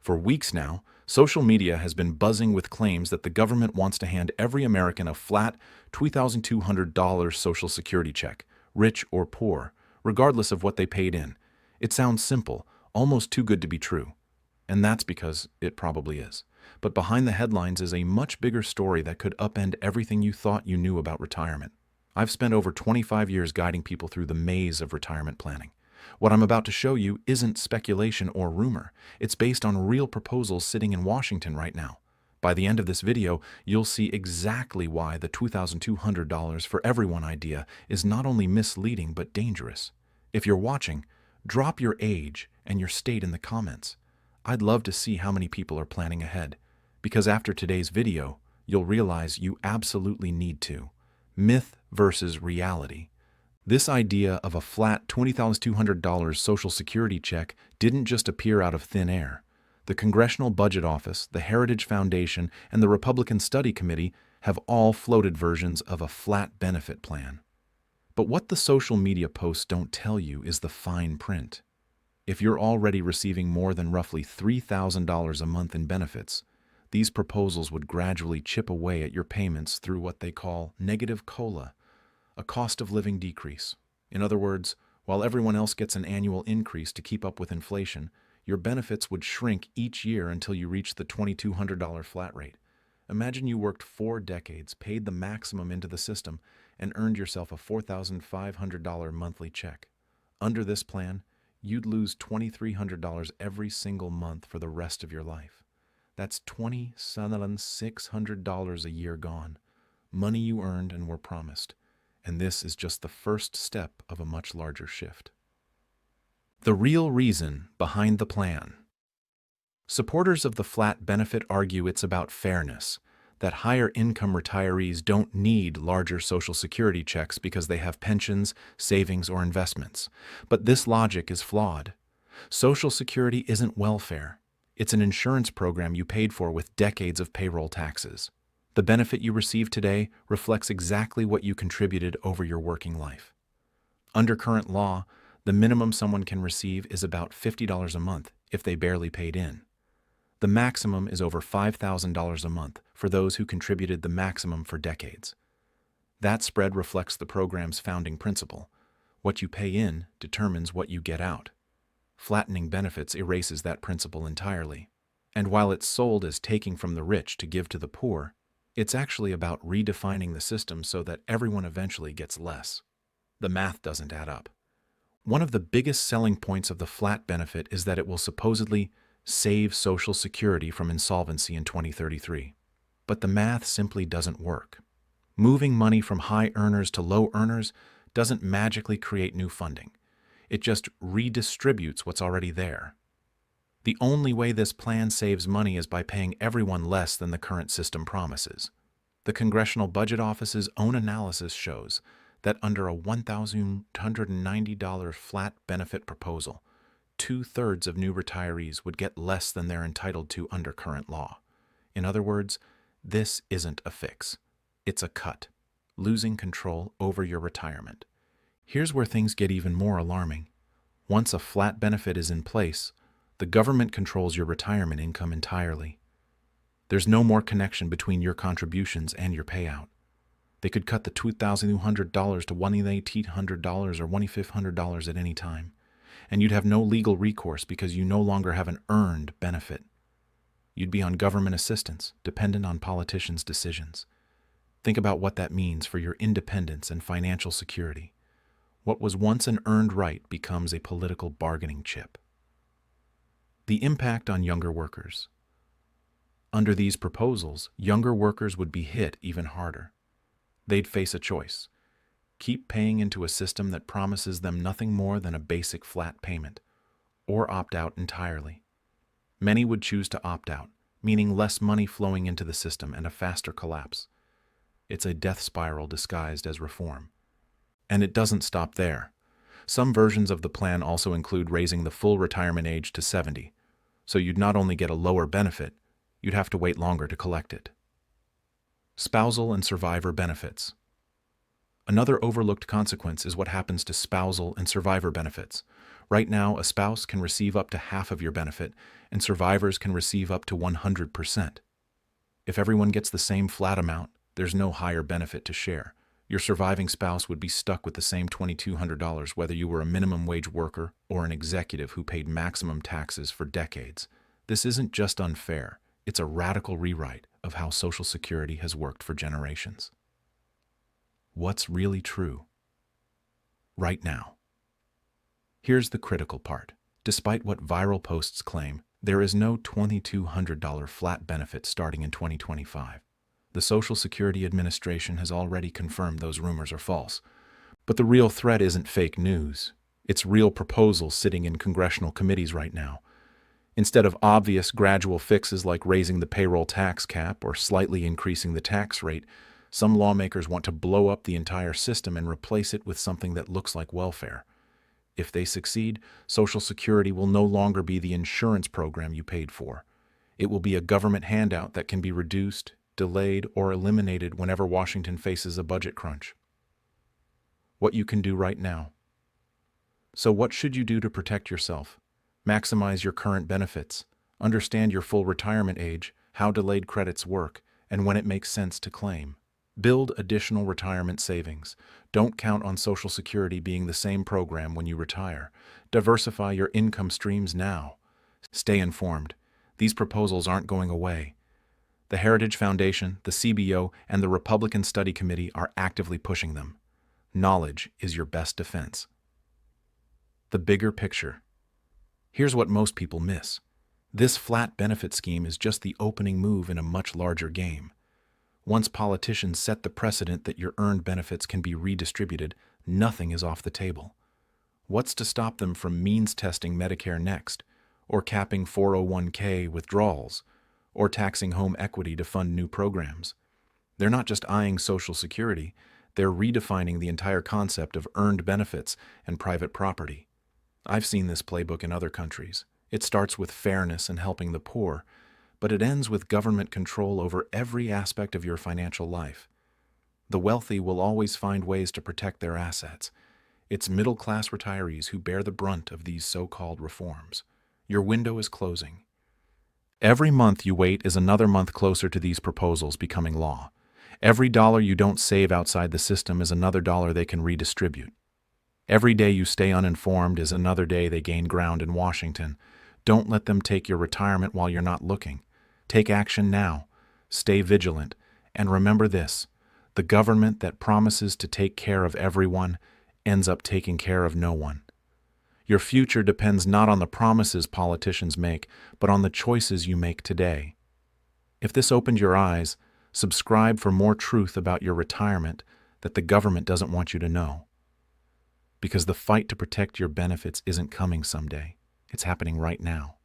For weeks now, social media has been buzzing with claims that the government wants to hand every American a flat $2,200 Social Security check, rich or poor, regardless of what they paid in. It sounds simple, almost too good to be true. And that's because it probably is. But behind the headlines is a much bigger story that could upend everything you thought you knew about retirement. I've spent over 25 years guiding people through the maze of retirement planning. What I'm about to show you isn't speculation or rumor. It's based on real proposals sitting in Washington right now. By the end of this video, you'll see exactly why the $2,200 for everyone idea is not only misleading but dangerous. If you're watching, drop your age and your state in the comments. I'd love to see how many people are planning ahead, because after today's video, you'll realize you absolutely need to. Myth versus reality. This idea of a flat $20,200 Social Security check didn't just appear out of thin air. The Congressional Budget Office, the Heritage Foundation, and the Republican Study Committee have all floated versions of a flat benefit plan. But what the social media posts don't tell you is the fine print. If you're already receiving more than roughly $3,000 a month in benefits, these proposals would gradually chip away at your payments through what they call negative COLA, a cost of living decrease. In other words, while everyone else gets an annual increase to keep up with inflation, your benefits would shrink each year until you reach the $2,200 flat rate. Imagine you worked 4 decades, paid the maximum into the system, and earned yourself a $4,500 monthly check. Under this plan, you'd lose $2,300 every single month for the rest of your life. That's $27,600 a year gone, money you earned and were promised. And this is just the first step of a much larger shift. The real reason behind the plan. Supporters of the flat benefit argue it's about fairness, that higher income retirees don't need larger Social Security checks because they have pensions, savings, or investments. But this logic is flawed. Social Security isn't welfare. It's an insurance program you paid for with decades of payroll taxes. The benefit you receive today reflects exactly what you contributed over your working life. Under current law, the minimum someone can receive is about $50 a month if they barely paid in. The maximum is over $5,000 a month for those who contributed the maximum for decades. That spread reflects the program's founding principle. What you pay in determines what you get out. Flattening benefits erases that principle entirely. And while it's sold as taking from the rich to give to the poor, it's actually about redefining the system so that everyone eventually gets less. The math doesn't add up. One of the biggest selling points of the flat benefit is that it will supposedly save Social Security from insolvency in 2033. But the math simply doesn't work. Moving money from high earners to low earners doesn't magically create new funding. It just redistributes what's already there. The only way this plan saves money is by paying everyone less than the current system promises. The Congressional Budget Office's own analysis shows that under a $1,290 flat benefit proposal, 2/3 of new retirees would get less than they're entitled to under current law. In other words, this isn't a fix. It's a cut, losing control over your retirement. Here's where things get even more alarming. Once a flat benefit is in place, the government controls your retirement income entirely. There's no more connection between your contributions and your payout. They could cut the $2,200 to $1,800 or $2,500 at any time, and you'd have no legal recourse because you no longer have an earned benefit. You'd be on government assistance, dependent on politicians' decisions. Think about what that means for your independence and financial security. What was once an earned right becomes a political bargaining chip. The impact on younger workers. Under these proposals, younger workers would be hit even harder. They'd face a choice: keep paying into a system that promises them nothing more than a basic flat payment, or opt out entirely. Many would choose to opt out, meaning less money flowing into the system and a faster collapse. It's a death spiral disguised as reform. And it doesn't stop there. Some versions of the plan also include raising the full retirement age to 70, so you'd not only get a lower benefit, you'd have to wait longer to collect it. Spousal and survivor benefits. Another overlooked consequence is what happens to spousal and survivor benefits. Right now, a spouse can receive up to half of your benefit, and survivors can receive up to 100%. If everyone gets the same flat amount, there's no higher benefit to share. Your surviving spouse would be stuck with the same $2,200 whether you were a minimum wage worker or an executive who paid maximum taxes for decades. This isn't just unfair, it's a radical rewrite of how Social Security has worked for generations. What's really true? Right now. Here's the critical part. Despite what viral posts claim, there is no $2,200 flat benefit starting in 2025. The Social Security Administration has already confirmed those rumors are false. But the real threat isn't fake news. It's real proposals sitting in congressional committees right now. Instead of obvious gradual fixes like raising the payroll tax cap or slightly increasing the tax rate, some lawmakers want to blow up the entire system and replace it with something that looks like welfare. If they succeed, Social Security will no longer be the insurance program you paid for. It will be a government handout that can be reduced, delayed, or eliminated whenever Washington faces a budget crunch. What you can do right now. So what should you do to protect yourself? Maximize your current benefits. Understand your full retirement age, how delayed credits work, and when it makes sense to claim. Build additional retirement savings. Don't count on Social Security being the same program when you retire. Diversify your income streams now. Stay informed. These proposals aren't going away. The Heritage Foundation, the CBO, and the Republican Study Committee are actively pushing them. Knowledge is your best defense. The bigger picture. Here's what most people miss. This flat benefit scheme is just the opening move in a much larger game. Once politicians set the precedent that your earned benefits can be redistributed, nothing is off the table. What's to stop them from means testing Medicare next, or capping 401k withdrawals, or taxing home equity to fund new programs? They're not just eyeing Social Security, they're redefining the entire concept of earned benefits and private property. I've seen this playbook in other countries. It starts with fairness and helping the poor, but it ends with government control over every aspect of your financial life. The wealthy will always find ways to protect their assets. It's middle-class retirees who bear the brunt of these so-called reforms. Your window is closing. Every month you wait is another month closer to these proposals becoming law. Every dollar you don't save outside the system is another dollar they can redistribute. Every day you stay uninformed is another day they gain ground in Washington. Don't let them take your retirement while you're not looking. Take action now. Stay vigilant. And remember this: the government that promises to take care of everyone ends up taking care of no one. Your future depends not on the promises politicians make, but on the choices you make today. If this opened your eyes, subscribe for more truth about your retirement that the government doesn't want you to know. Because the fight to protect your benefits isn't coming someday. It's happening right now.